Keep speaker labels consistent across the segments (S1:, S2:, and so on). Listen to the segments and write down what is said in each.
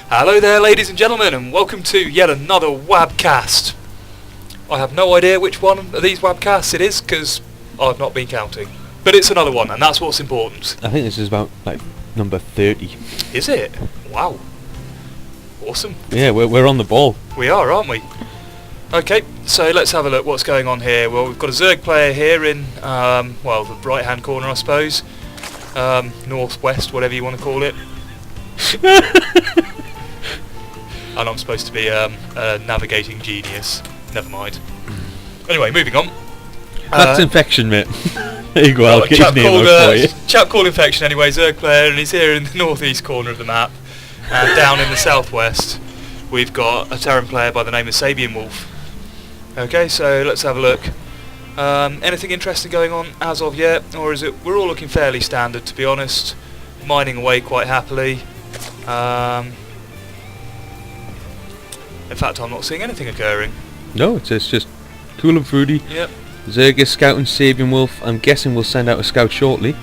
S1: Hello there, ladies and gentlemen, and welcome to yet another WABcast. I have no idea which one of these WABcasts it is, because I've not been counting. But it's another one, and that's what's important.
S2: I think this is about, number 30.
S1: Is it? Wow. Awesome.
S2: Yeah, we're on the ball.
S1: We are, aren't we? Okay, so let's have a look what's going on here. Well, we've got a Zerg player here in, the right-hand corner, I suppose. Northwest, whatever you want to call it. And I'm supposed to be a navigating genius. Never mind. Anyway, moving on.
S2: That's Infection, mate. There you go, I'll get his name out for you.
S1: Chap called Infection anyway, Zerg player, and he's here in the northeast corner of the map. And down in the southwest, we've got a Terran player by the name of SabianWolf. Okay, so let's have a look. Anything interesting going on as of yet, or is it we're all looking fairly standard, to be honest. Mining away quite happily. In fact, I'm not seeing anything occurring.
S2: No, it's just cool and fruity.
S1: Yep.
S2: Zerg is scouting SabianWolf. I'm guessing we'll send out a scout shortly.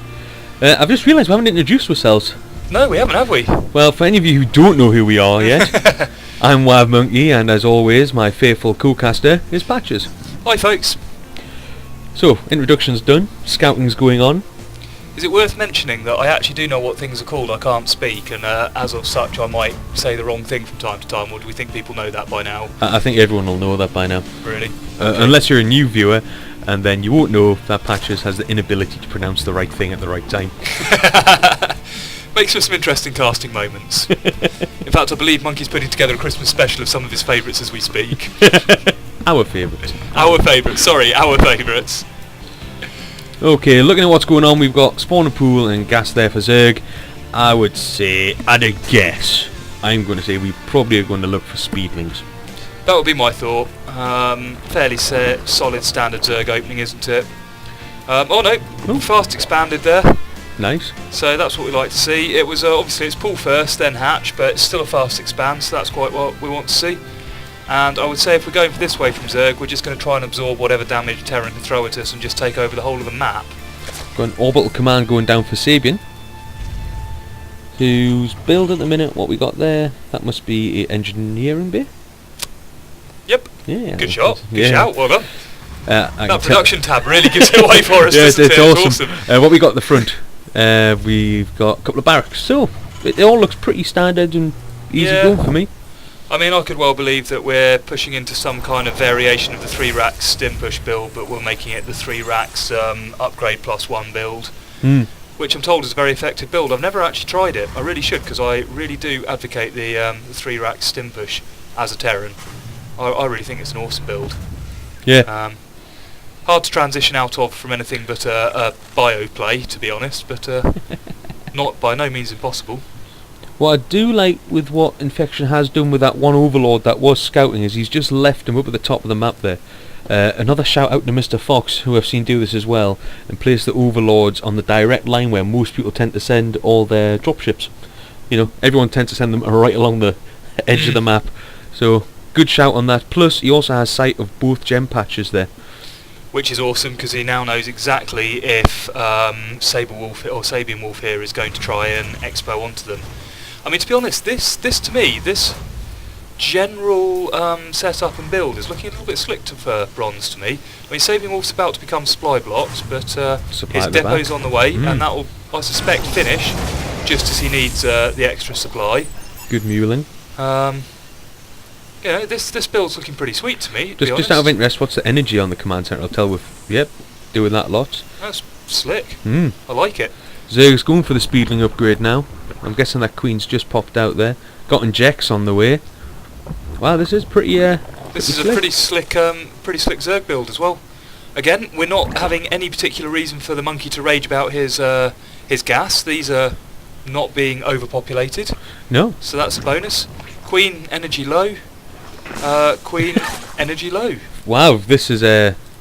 S2: I've just realised we haven't introduced ourselves.
S1: No, we haven't, have we?
S2: Well, for any of you who don't know who we are yet, I'm WABMonkey, and as always, my faithful co-caster is Patches.
S1: Hi, folks.
S2: So, introduction's done. Scouting's going on.
S1: Is it worth mentioning that I actually do know what things are called? I can't speak, and as of such, I might say the wrong thing from time to time, or do we think people know that by now?
S2: I think everyone will know that by now.
S1: Really?
S2: Unless you're a new viewer, and then you won't know that Patches has the inability to pronounce the right thing at the right time.
S1: Makes for some interesting casting moments. In fact, I believe Monkey's putting together a Christmas special of some of his favourites as we speak.
S2: Our favourites.
S1: Our favourites.
S2: Okay, looking at what's going on, we've got spawner pool and gas there for Zerg. I would say, at a guess, I'm going to say we probably are going to look for speedlings.
S1: That would be my thought. Fairly solid standard Zerg opening, isn't it? Fast expanded there.
S2: Nice.
S1: So that's what we like to see. It was obviously it's pull first, then hatch, but it's still a fast expand, so that's quite what we want to see. And I would say if we're going for this way from Zerg, we're just going to try and absorb whatever damage Terran can throw at us and just take over the whole of the map.
S2: Got an orbital command going down for Sabian, who's build at the minute. What we got there, that must be an engineering bay.
S1: Yep.
S2: Yeah.
S1: Good shot. Good shout. Well done. That production tab really gives it away for us.
S2: Yeah, it's
S1: awesome.
S2: What we got at the front, we've got a couple of barracks. So it all looks pretty standard and easy going for me.
S1: I mean, I could well believe that we're pushing into some kind of variation of the 3 racks stim push build, but we're making it the 3 racks upgrade +1 build, which I'm told is a very effective build. I've never actually tried it. I really should, because I really do advocate the 3 racks stim push as a Terran. I really think it's an awesome build.
S2: Yeah.
S1: Hard to transition out of from anything but a bio play, to be honest, but not by no means impossible.
S2: What I do like with what Infection has done with that one overlord that was scouting is he's just left him up at the top of the map there. Another shout out to Mr. Fox, who I've seen do this as well, and place the overlords on the direct line where most people tend to send all their dropships. You know, everyone tends to send them right along the edge of the map. So, good shout on that. Plus, he also has sight of both gem patches there.
S1: Which is awesome, because he now knows exactly if SabianWolf here is going to try and expo onto them. I mean, to be honest, this to me, this general setup and build is looking a little bit slick for bronze to me. I mean, SabianWolf's about to become supply blocked, but his depot's on the way, and that will, I suspect, finish just as he needs the extra supply.
S2: Good muling.
S1: This build's looking pretty sweet to me.
S2: Just out of interest, what's the energy on the command center? I'll tell with doing that lot.
S1: That's slick. I like it.
S2: Zerg's going for the speedling upgrade now. I'm guessing that Queen's just popped out there. Got injects on the way. Wow, this is pretty.
S1: This is a pretty slick Zerg build as well. Again, we're not having any particular reason for the monkey to rage about his gas. These are not being overpopulated.
S2: No.
S1: So that's a bonus. Queen energy low. Queen energy low.
S2: Wow, this is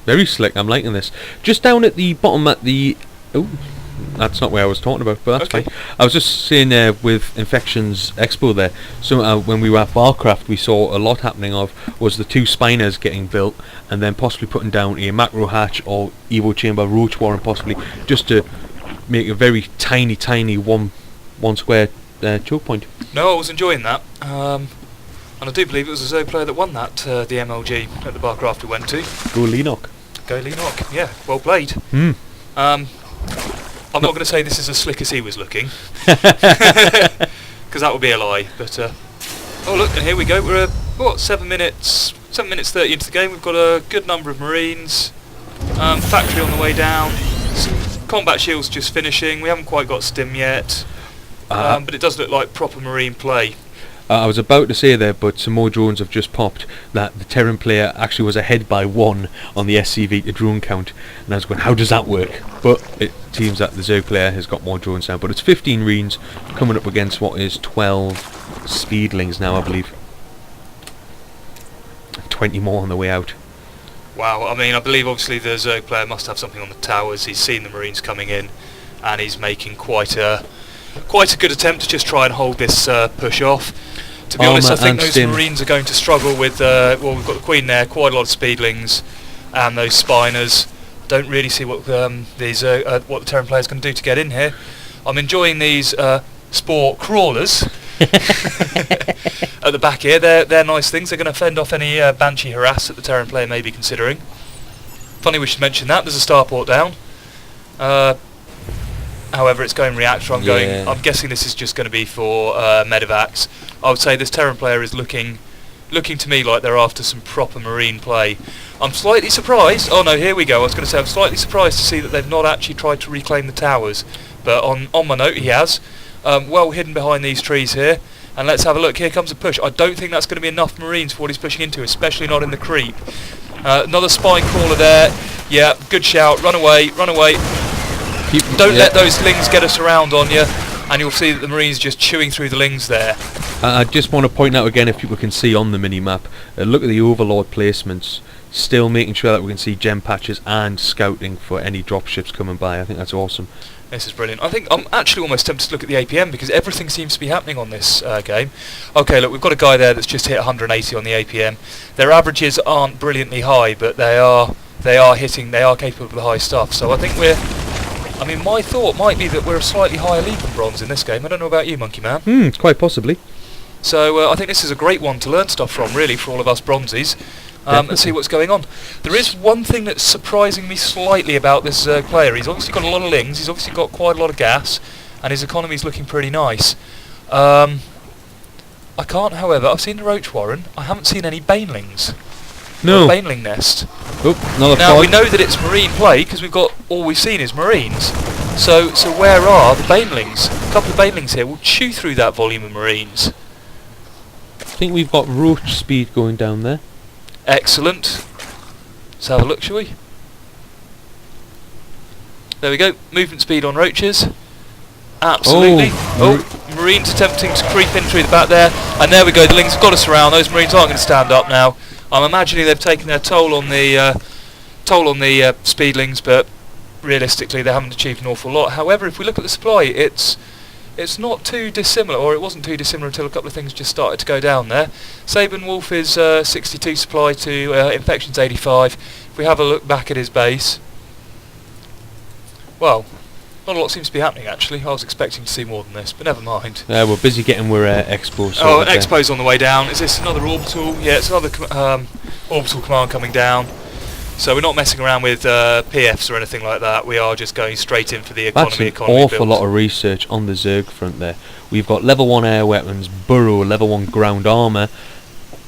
S2: very slick. I'm liking this. Just down at the bottom at the. Oh. That's not what I was talking about, but that's fine. I was just saying with Infection's Expo there, so when we were at Barcraft, we saw a lot happening was the 2 spiners getting built, and then possibly putting down a macro hatch or Evo chamber roach warren, possibly, just to make a very tiny one square choke point.
S1: No, I was enjoying that. And I do believe it was a Zerg player that won that, the MLG at the Barcraft we went to.
S2: Go Leenock.
S1: Go Leenock, yeah, well played. I'm not going to say this is as slick as he was looking, because that would be a lie. But oh look, and here we go. We're what 7 minutes 30 into the game. We've got a good number of Marines. Factory on the way down. Combat shields just finishing. We haven't quite got stim yet, but it does look like proper Marine play.
S2: I was about to say there, but some more drones have just popped that the Terran player actually was ahead by 1 on the SCV to drone count, and I was going, how does that work? But it seems that the Zerg player has got more drones now, but it's 15 Marines coming up against what is 12 Speedlings now, I believe. 20 more on the way out.
S1: Wow, I mean, I believe obviously the Zerg player must have something on the towers. He's seen the Marines coming in, and he's making quite a good attempt to just try and hold this push off. To be honest, I think those Marines are going to struggle with, well, we've got the Queen there, quite a lot of Speedlings, and those Spiners. Don't really see what what the Terran player's going to do to get in here. I'm enjoying these Spore Crawlers at the back here. They're nice things. They're going to fend off any Banshee harass that the Terran player may be considering. Funny we should mention that. There's a starport down. However, it's going reactor. I'm guessing this is just going to be for medevacs. I would say this Terran player is looking to me like they're after some proper Marine play. I'm slightly surprised. Oh no, here we go. I was going to say I'm slightly surprised to see that they've not actually tried to reclaim the towers. But on my note, he has. Well hidden behind these trees here. And let's have a look. Here comes a push. I don't think that's going to be enough Marines for what he's pushing into, especially not in the creep. Another spine crawler there. Yeah, good shout. Run away, run away. Don't let those lings get us around on you, and you'll see that the Marines are just chewing through the lings there.
S2: I just want to point out again, if people can see on the mini-map, look at the Overlord placements, still making sure that we can see gem patches and scouting for any dropships coming by. I think that's awesome.
S1: This is brilliant. I think I'm actually almost tempted to look at the APM because everything seems to be happening on this game. Okay, look, we've got a guy there that's just hit 180 on the APM. Their averages aren't brilliantly high, but they are capable of the high stuff. So I think I mean, my thought might be that we're a slightly higher league than bronze in this game. I don't know about you, Monkey Man.
S2: Quite possibly.
S1: So I think this is a great one to learn stuff from, really, for all of us bronzies, and see what's going on. There is one thing that's surprising me slightly about this player. He's obviously got a lot of lings, he's obviously got quite a lot of gas, and his economy's looking pretty nice. I can't, however, I've seen the Roach Warren, I haven't seen any Banelings.
S2: No.
S1: Baneling nest.
S2: Now
S1: we know that it's Marine play because all we've seen is Marines. So where are the Banelings? A couple of Banelings here will chew through that volume of Marines.
S2: I think we've got Roach speed going down there.
S1: Excellent. Let's have a look, shall we? There we go. Movement speed on Roaches. Absolutely. Marines attempting to creep in through the back there, and there we go. The Lings have got us around. Those Marines aren't going to stand up now. I'm imagining they've taken their toll on the Speedlings, but realistically they haven't achieved an awful lot. However, if we look at the supply, it's not too dissimilar, or it wasn't too dissimilar until a couple of things just started to go down there. SabianWolf is 62 supply to Infection's 85. If we have a look back at his base, well, not a lot seems to be happening actually. I was expecting to see more than this, but never mind.
S2: We're busy getting Expos.
S1: Oh, an Expo's on the way down. Is this another orbital? Yeah, it's another orbital command coming down. So we're not messing around with PFs or anything like that. We are just going straight in for the economy.
S2: That's an awful lot of research on the Zerg front there. We've got level 1 air weapons, burrow, level 1 ground armour.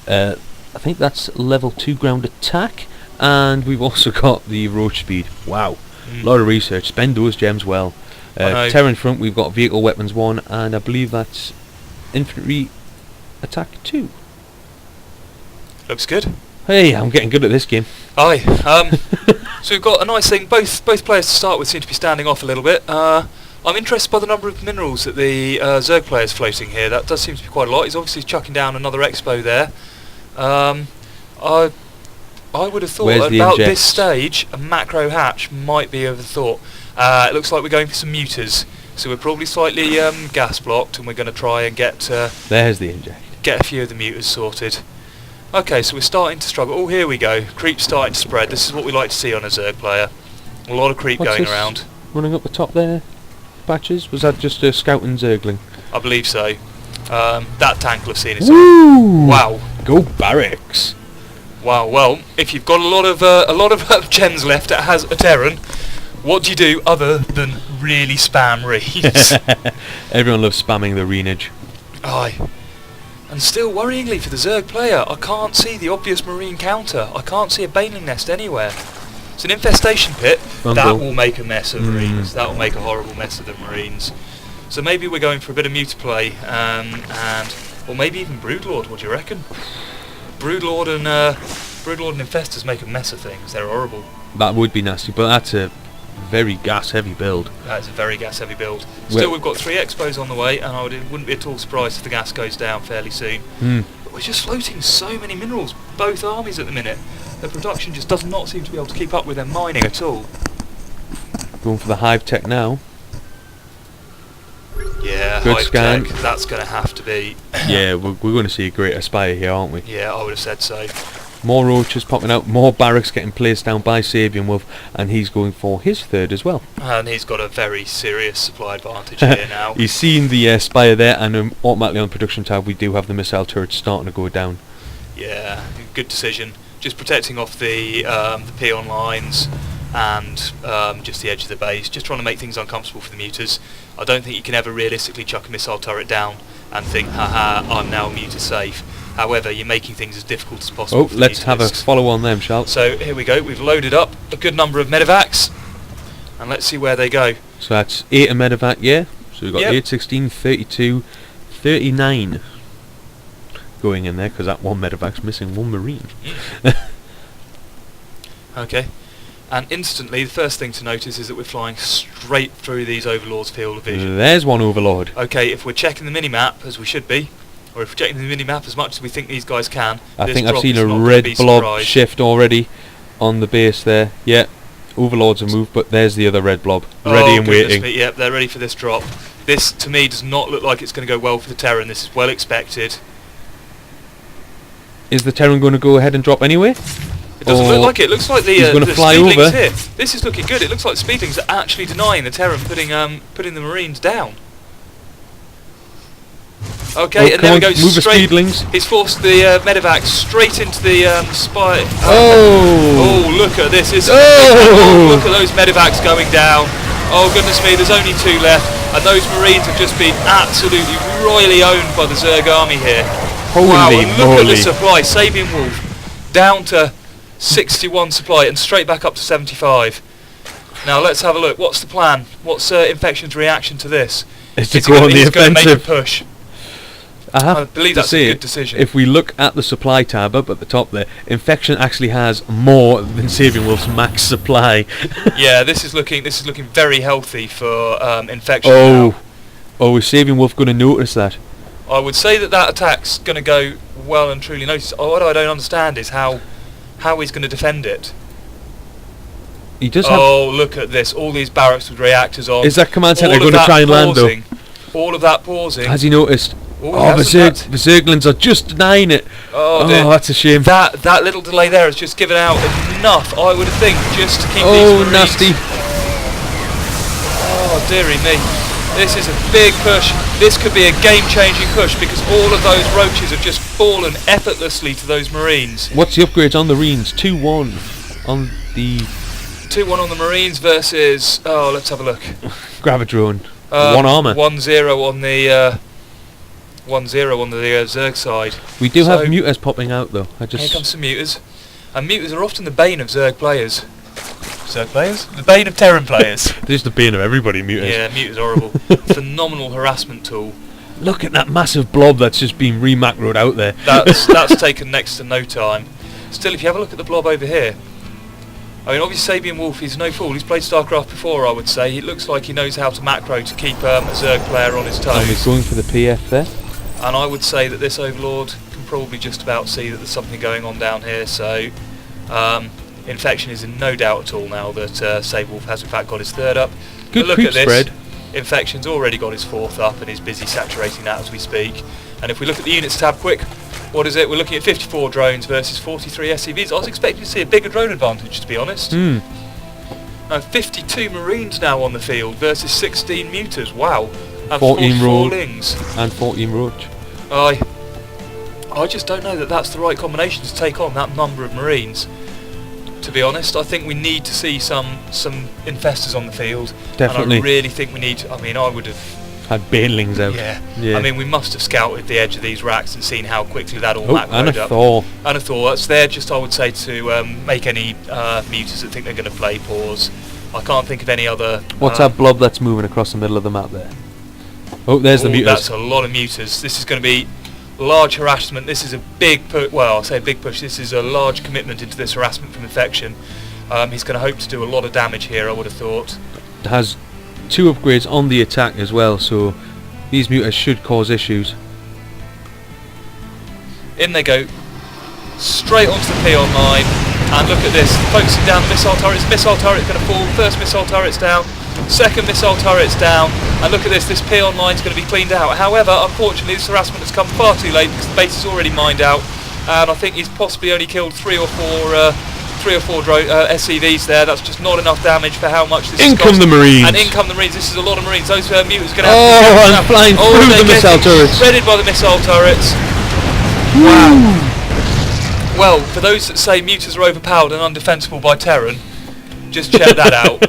S2: I think that's level 2 ground attack, and we've also got the Roach speed. Wow. A lot of research. Spend those gems well. Terran front, we've got vehicle weapons 1, and I believe that's infantry attack 2.
S1: Looks good.
S2: Hey, I'm getting good at this game.
S1: Aye. So we've got a nice thing. Both players to start with seem to be standing off a little bit. I'm interested by the number of minerals that the Zerg player is floating here. That does seem to be quite a lot. He's obviously chucking down another Expo there. I would have thought at about this stage a macro hatch might be overthought. It looks like we're going for some muters, so we're probably slightly gas blocked, and we're going to try and get
S2: there's the inject.
S1: Get a few of the muters sorted. Okay, so we're starting to struggle. Oh, here we go. Creep's starting to spread. This is what we like to see on a Zerg player. A lot of creep going around.
S2: Running up the top there, patches. Was that just a scouting Zergling?
S1: I believe so. That tank will have seen its
S2: Woo!
S1: Wow.
S2: Go barracks.
S1: Wow. Well, if you've got a lot of gens left that has a Terran, what do you do other than really spam reeds?
S2: Everyone loves spamming the reenage.
S1: Aye. And still, worryingly for the Zerg player, I can't see the obvious marine counter. I can't see a baneling nest anywhere. It's an infestation pit. That will make a mess of marines. That will make a horrible mess of the marines. So maybe we're going for a bit of mutaplay, or maybe even Broodlord. What do you reckon? Broodlord and Infestors make a mess of things. They're horrible.
S2: That would be nasty, but that's a very gas-heavy build.
S1: That is a very gas-heavy build. Still, we've got 3 expos on the way, and I wouldn't be at all surprised if the gas goes down fairly soon. But we're just floating so many minerals, both armies at the minute. The production just does not seem to be able to keep up with their mining at all.
S2: Going for the hive tech now.
S1: Yeah,
S2: Good
S1: hive
S2: scan.
S1: tech, that's going to have to be...
S2: Yeah, we're going to see a great Aspire here, aren't we?
S1: Yeah, I would have said so.
S2: More roaches popping out, more barracks getting placed down by SabianWolf, and he's going for his third as well.
S1: And he's got a very serious supply advantage here now.
S2: He's seen the Spire there, and automatically on the production tab we do have the missile turrets starting to go down.
S1: Yeah, good decision. Just protecting off the peon lines and just the edge of the base, just trying to make things uncomfortable for the mutas. I don't think you can ever realistically chuck a missile turret down and think, haha, I'm now muta safe. However, you're making things as difficult as possible.
S2: Oh, let's have a follow on them, shall we?
S1: So here we go, we've loaded up a good number of medevacs, and let's see where they go.
S2: So that's 8 a medevac, yeah? So we've got 8, 16, 32, 39 going in there, because that one medevac's missing one marine.
S1: Okay. And instantly, the first thing to notice is that we're flying straight through these Overlord's field of vision.
S2: There's one Overlord.
S1: Okay, if we're checking the mini-map, as we should be, or if we're checking the mini-map as much as we think these guys can,
S2: I think I've seen a red blob shift already on the base there. Yeah, Overlords have moved, but there's the other red blob, ready and waiting.
S1: Yep, they're ready for this drop. This, to me, does not look like it's going to go well for the Terran. This is well expected.
S2: Is the Terran going to go ahead and drop anyway?
S1: It doesn't look like it. It looks like the
S2: fly
S1: Speedlings
S2: over.
S1: here. This is looking good. It looks like the Speedlings are actually denying the Terran putting the Marines down. Okay, and there we go.
S2: Move
S1: Straight.
S2: the Speedlings.
S1: He's forced the medevac straight into the spy.
S2: Oh!
S1: Oh, look at this!
S2: Oh!
S1: Look at those medevacs going down. Oh goodness me! There's only 2 left, and those Marines have just been absolutely royally owned by the Zerg army here.
S2: Holy
S1: wow! And look at
S2: moly.
S1: the supply. SabianWolf down to 61 supply and straight back up to 75. Now let's have a look. What's the plan? What's Infection's reaction to this?
S2: It's to go on the offensive.
S1: Make a push.
S2: I
S1: believe that's a good decision.
S2: If we look at the supply tab up at the top there, Infection actually has more than SabianWolf's max supply.
S1: Yeah, this is looking very healthy for Infection now.
S2: Oh, is SabianWolf going to notice that?
S1: I would say that attack's going to go well and truly noticed. Oh, what I don't understand is how he's going to defend it.
S2: He does
S1: look at this! All these barracks with reactors on.
S2: Is that command center going to try and land though?
S1: All of that pausing.
S2: Has he noticed?
S1: Oh,
S2: the Zerglings are just denying it.
S1: Oh,
S2: that's a shame.
S1: That little delay there has just given out enough, I would think, just to keep these Marines.
S2: Nasty.
S1: Oh, dearie me. This is a big push. This could be a game-changing push because all of those roaches have just fallen effortlessly to those Marines.
S2: What's the upgrades on the Marines? 2-1 on the...
S1: 2-1 on the Marines versus... Oh, let's have a look.
S2: Gravitron. 1 armour.
S1: 1-0 on the... 1-0 on the Zerg side.
S2: We do have mutas popping out though.
S1: Here comes some mutas. And mutas are often the bane of Zerg players. Zerg players? The bane of Terran players.
S2: They're just the bane of everybody, mutas.
S1: Yeah, mutas are horrible. Phenomenal harassment tool.
S2: Look at that massive blob that's just been re-macroed out there.
S1: That's taken next to no time. Still, if you have a look at the blob over here, I mean, obviously SabianWolf, he's no fool. He's played StarCraft before, I would say. It looks like he knows how to macro to keep a Zerg player on his toes.
S2: And he's going for the PF there.
S1: And I would say that this Overlord can probably just about see that there's something going on down here, so Infection is in no doubt at all now that SabianWolf has in fact got his 3rd up.
S2: Good
S1: look
S2: creep
S1: at this.
S2: spread.
S1: Infection's already got his 4th up and is busy saturating that as we speak. And if we look at the units tab quick, what is it? We're looking at 54 drones versus 43 SCVs. I was expecting to see a bigger drone advantage, to be honest. 52 Marines now on the field versus 16 mutas. Wow. And
S2: 14
S1: four
S2: road
S1: lings.
S2: and 14 roach.
S1: I just don't know that that's the right combination to take on that number of Marines. To be honest, I think we need to see some infestors on the field.
S2: Definitely.
S1: And I really think we need. I mean, I would have
S2: Had banelings out.
S1: Yeah. I mean, we must have scouted the edge of these racks and seen how quickly that all
S2: and
S1: macroed
S2: a
S1: up.
S2: Thor.
S1: And a Thor. That's there just, I would say, to make any mutas that think they're going to play pause. I can't think of any other...
S2: What's that blob that's moving across the middle of the map there? Oh, there's the mutas.
S1: That's a lot of mutas. This is going to be large harassment. This is a big push. Well, I'll say big push. This is a large commitment into this harassment from infection. He's going to hope to do a lot of damage here, I would have thought.
S2: It has 2 upgrades on the attack as well, so these mutas should cause issues.
S1: In they go. Straight onto the P online. And look at this. Focusing down the missile turrets. Missile turret's going to fall. First missile turret's down. Second missile turret's down. And look at this. This P online is going to be cleaned out. However, unfortunately, this harassment has come far too late because the base is already mined out. And I think he's possibly only killed 3 or 4 SCVs there. That's just not enough damage for how much this is
S2: Income the Marines!
S1: And income the Marines. This is a lot of Marines. Those mutants are going to
S2: have to flying through the missile turrets.
S1: Shredded by the missile turrets. Wow. Well, for those that say mutas are overpowered and undefensible by Terran, just check that out.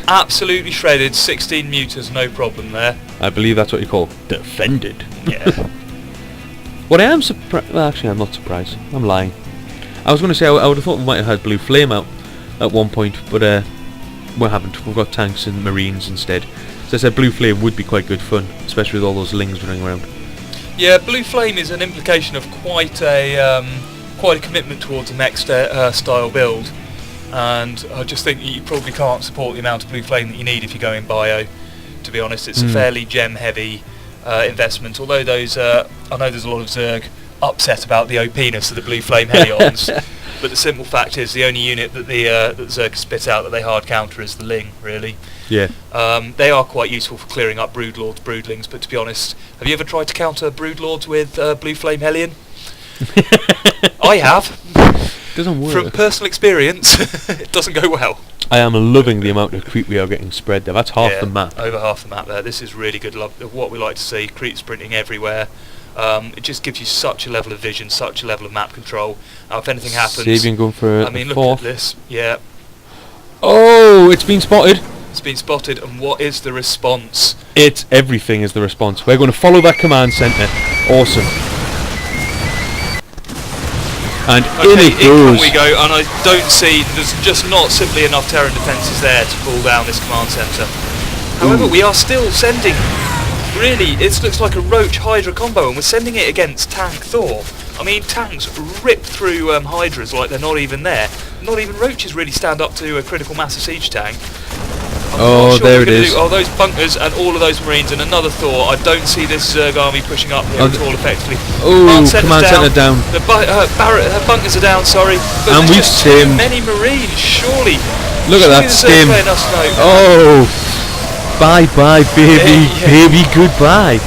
S1: Absolutely shredded. 16 mutas, no problem there.
S2: I believe that's what you call defended.
S1: Yeah.
S2: What I am surprised... Well, actually, I'm not surprised. I'm lying. I was going to say I would have thought we might have had Blue Flame out at one point, but we haven't. We've got tanks and Marines instead. So I said Blue Flame would be quite good fun, especially with all those lings running around.
S1: Yeah, Blue Flame is an implication of quite a commitment towards a mech style build, and I just think you probably can't support the amount of Blue Flame that you need if you're going bio. To be honest, it's a fairly gem-heavy investment. Although those, I know there's a lot of Zerg upset about the OP-ness of the Blue Flame Helions, but the simple fact is the only unit that that Zerg spit out that they hard counter is the Ling, really.
S2: Yeah.
S1: They are quite useful for clearing up Broodlords, Broodlings, but to be honest, have you ever tried to counter Broodlords with Blue Flame Hellion? I have.
S2: Doesn't work.
S1: From personal experience, it doesn't go well.
S2: I am loving the amount of creep we are getting spread there. That's half the map.
S1: Over half the map there. This is really good. What we like to see. Creep sprinting everywhere. It just gives you such a level of vision, such a level of map control. Now, if anything happens,
S2: Sabian going for
S1: I mean, look
S2: fourth.
S1: at this. Yeah.
S2: Oh, it's been spotted.
S1: It's been spotted, and what is the response?
S2: It's everything is the response. We're going to follow that command centre. Awesome. And in it goes.
S1: We go, and I don't see. There's just not simply enough Terran defences there to pull down this command centre. However, we are still sending. Really, it looks like a Roach Hydra combo, and we're sending it against Tank Thor. I mean, tanks rip through Hydras like they're not even there. Not even Roaches really stand up to a critical mass of siege tank.
S2: Oh, there it is.
S1: Oh, those bunkers and all of those Marines and another Thor. I don't see this Zerg army pushing up here at all effectively.
S2: Oh, command centre down.
S1: The bunkers are down, sorry. But
S2: And we've
S1: too many Marines, surely.
S2: Look at that stim. Oh. Bye-bye, baby. Baby, goodbye.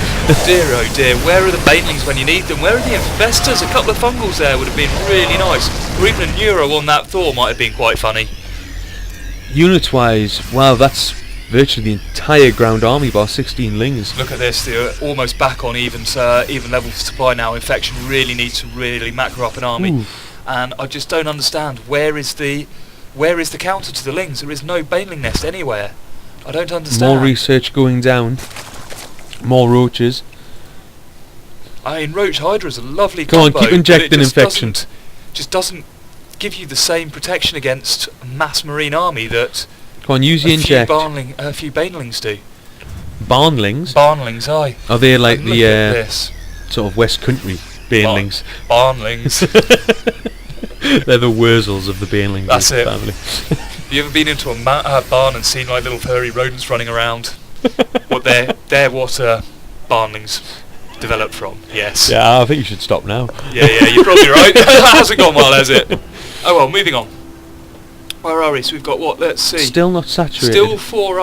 S1: Dear, oh dear. Where are the Banelings when you need them? Where are the Infestors? A couple of Fungals there would have been really nice. Or even a Neuro on that Thor might have been quite funny.
S2: Units-wise, wow, that's virtually the entire ground army bar 16 lings.
S1: Look at this, they're almost back on even level of supply now. Infection really needs to really macro up an army. Ooh. And I just don't understand, where is the counter to the lings? There is no Baneling nest anywhere. I don't understand.
S2: More research going down. More roaches.
S1: I mean, Roach Hydra is a lovely
S2: combo.
S1: Come
S2: on, keep injecting infection.
S1: Just doesn't give you the same protection against a mass marine army that
S2: Come on, use the inject.
S1: A few Banelings do.
S2: Barnlings?
S1: Barnlings, aye.
S2: Are they like the sort of West Country Banelings?
S1: Barnlings.
S2: They're the Wurzels of the Baneling family.
S1: Have you ever been into a barn and seen like little furry rodents running around? What they're what Barnlings developed from. Yes.
S2: Yeah, I think you should stop now.
S1: Yeah, you're probably right. That hasn't gone well, has it? Oh well, moving on. Where are we? So we've got what? Let's see.
S2: Still not saturated.
S1: Still 4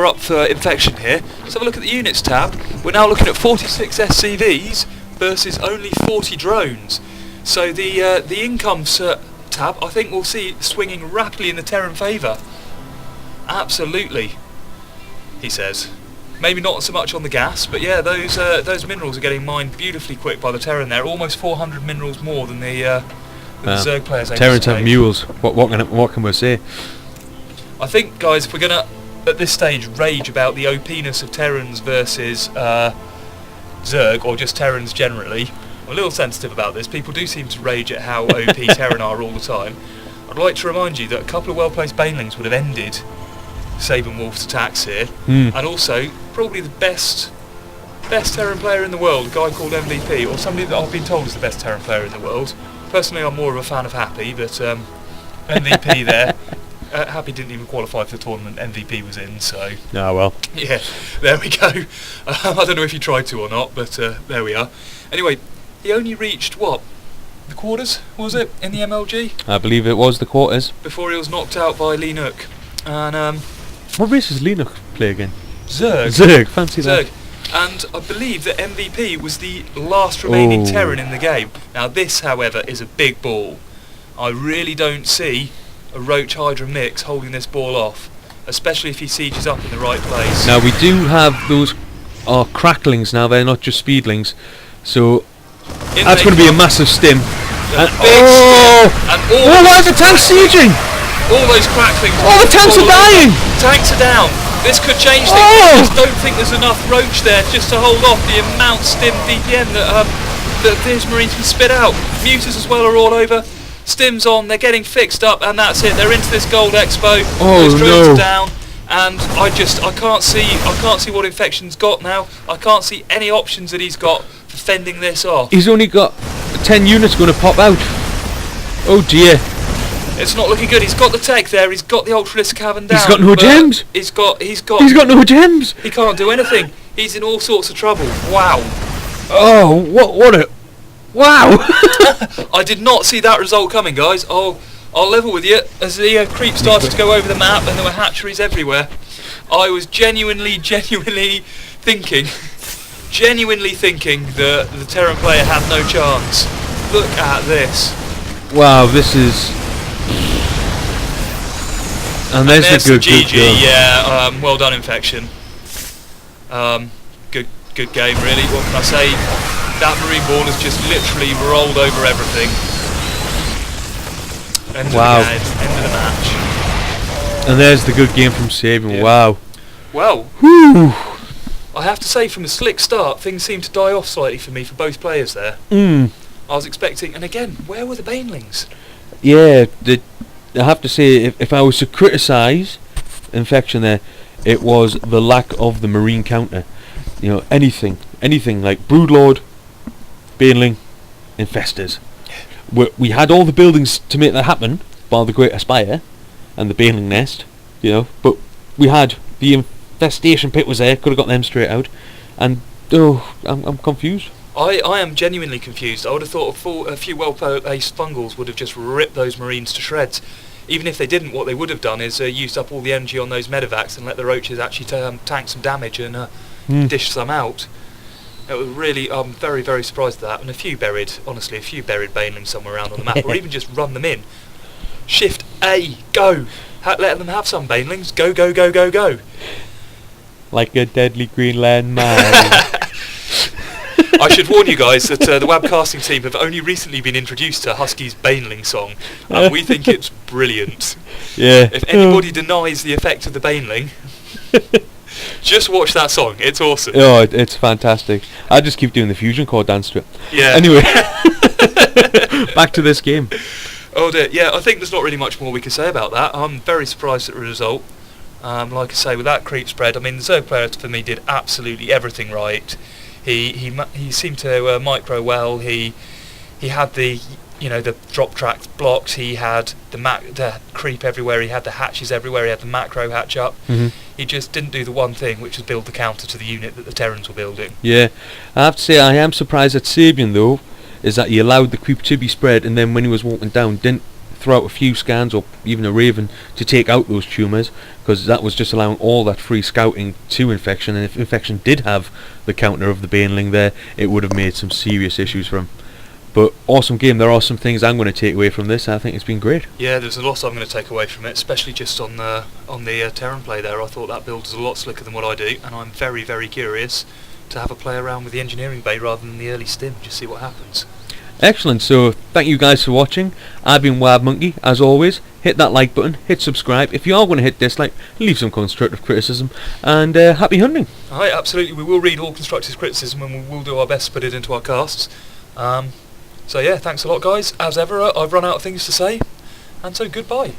S1: up for infection here. Let's have a look at the units tab. We're now looking at 46 SCVs versus only 40 drones. So the income tab, I think we'll see swinging rapidly in the Terran favour. Absolutely. he says. Maybe not so much on the gas, but yeah, those minerals are getting mined beautifully quick by the Terran there. Almost 400 minerals more than the Zerg players.
S2: Terrans have mules. What can we say?
S1: I think, guys, if we're gonna at this stage rage about the OP-ness of Terrans versus Zerg, or just Terrans generally, I'm a little sensitive about this. People do seem to rage at how OP Terran are all the time. I'd like to remind you that a couple of well-placed banelings would have ended SabianWolf's attacks here, and also probably the best Terran player in the world, a guy called MVP, or somebody that I've been told is the best Terran player in the world. Personally, I'm more of a fan of Happy, but MVP there. Happy didn't even qualify for the tournament MVP was in, so...
S2: Ah, well.
S1: Yeah, there we go. I don't know if he tried to or not, but there we are. Anyway, he only reached, what, the quarters, was it, in the MLG?
S2: I believe it was the quarters.
S1: Before he was knocked out by Lee Nook. And,
S2: what race does Lee Nook play again?
S1: Zerg,
S2: fancy that.
S1: And I believe that MVP was the last remaining Terran in the game. Now this, however, is a big ball. I really don't see a Roach Hydra mix holding this ball off, especially if he sieges up in the right place.
S2: Now we do have those cracklings now, they're not just speedlings, so that's going to be a massive stim. And why is the tank sieging?
S1: All those cracklings.
S2: Oh, the tanks are dying!
S1: Tanks are down. This could change things. I just don't think there's enough Roach there just to hold off the amount stim DPM that these Marines can spit out. Mutas as well are all over. Stim's on, they're getting fixed up, and that's it. They're into this gold expo. Those drones are down, and I can't see what Infection's got now. I can't see any options that he's got for fending this off.
S2: He's only got 10 units going to pop out. Oh dear.
S1: It's not looking good. He's got the tech there. He's got the Ultralisk Cavern down.
S2: He's got no gems.
S1: He's got
S2: no gems.
S1: He can't do anything. He's in all sorts of trouble. Wow.
S2: Oh, what a... Wow.
S1: I did not see that result coming, guys. I'll level with you. As the creep started to go over the map and there were hatcheries everywhere, I was genuinely thinking that the Terran player had no chance. Look at this.
S2: Wow, this is... And there's the good
S1: GG, yeah, well done, Infection. Good game, really. What can I say? That Marine ball has just literally rolled over everything. End of the game, end of the match.
S2: And there's the good game from Sabian.
S1: Yeah.
S2: Wow.
S1: Well,
S2: whew.
S1: I have to say, from a slick start, things seemed to die off slightly for me for both players there. I was expecting, and again, where were the banelings?
S2: Yeah, I have to say, if I was to criticise Infection there, it was the lack of the Marine counter. You know, anything like Broodlord, Baneling, Infestors. We had all the buildings to make that happen, bar the Great Aspire and the Baneling Nest, you know, but we had the Infestation Pit was there, could have got them straight out, and I'm confused.
S1: I am genuinely confused. I would have thought a few well-placed fungals would have just ripped those Marines to shreds. Even if they didn't, what they would have done is used up all the energy on those medevacs and let the Roaches actually tank some damage and dish some out. It was really, I'm very, very surprised at that. And a few buried banelings somewhere around on the map, or even just run them in. Shift A, go! Let them have some banelings. Go, go, go, go, go!
S2: Like a deadly Greenland mine.
S1: I should warn you guys that the WABCasting team have only recently been introduced to Husky's Baneling song, and we think it's brilliant.
S2: Yeah.
S1: If anybody denies the effect of the Baneling, just watch that song. It's awesome.
S2: Oh, it's fantastic. I just keep doing the fusion core dance to it.
S1: Yeah.
S2: Anyway, back to this game.
S1: Oh dear. Yeah, I think there's not really much more we can say about that. I'm very surprised at the result. Like I say, with that creep spread, I mean, the Zerg player for me did absolutely everything right. He seemed to micro well. He had the drop track blocks. He had the creep everywhere. He had the hatches everywhere. He had the macro hatch up. He just didn't do the one thing, which was build the counter to the unit that the Terrans were building.
S2: Yeah, I have to say I am surprised at Sabian though, is that he allowed the creep to be spread, and then when he was walking down, didn't throw out a few scans or even a Raven to take out those tumours, because that was just allowing all that free scouting to Infection, and if Infection did have the counter of the Baneling there, it would have made some serious issues for him. But awesome game. There are some things I'm going to take away from this. I think it's been great.
S1: Yeah, there's a lot I'm going to take away from it, especially just on the Terran play there. I thought that build was a lot slicker than what I do, and I'm very, very curious to have a play around with the engineering bay rather than the early stim, just see what happens.
S2: Excellent. So thank you guys for watching. I've been Wab Monkey. As always, hit that like button, hit subscribe. If you are going to hit dislike, leave some constructive criticism, and happy hunting.
S1: Alright, absolutely. We will read all constructive criticism, and we will do our best to put it into our casts. So yeah, thanks a lot guys. As ever, I've run out of things to say, and so goodbye.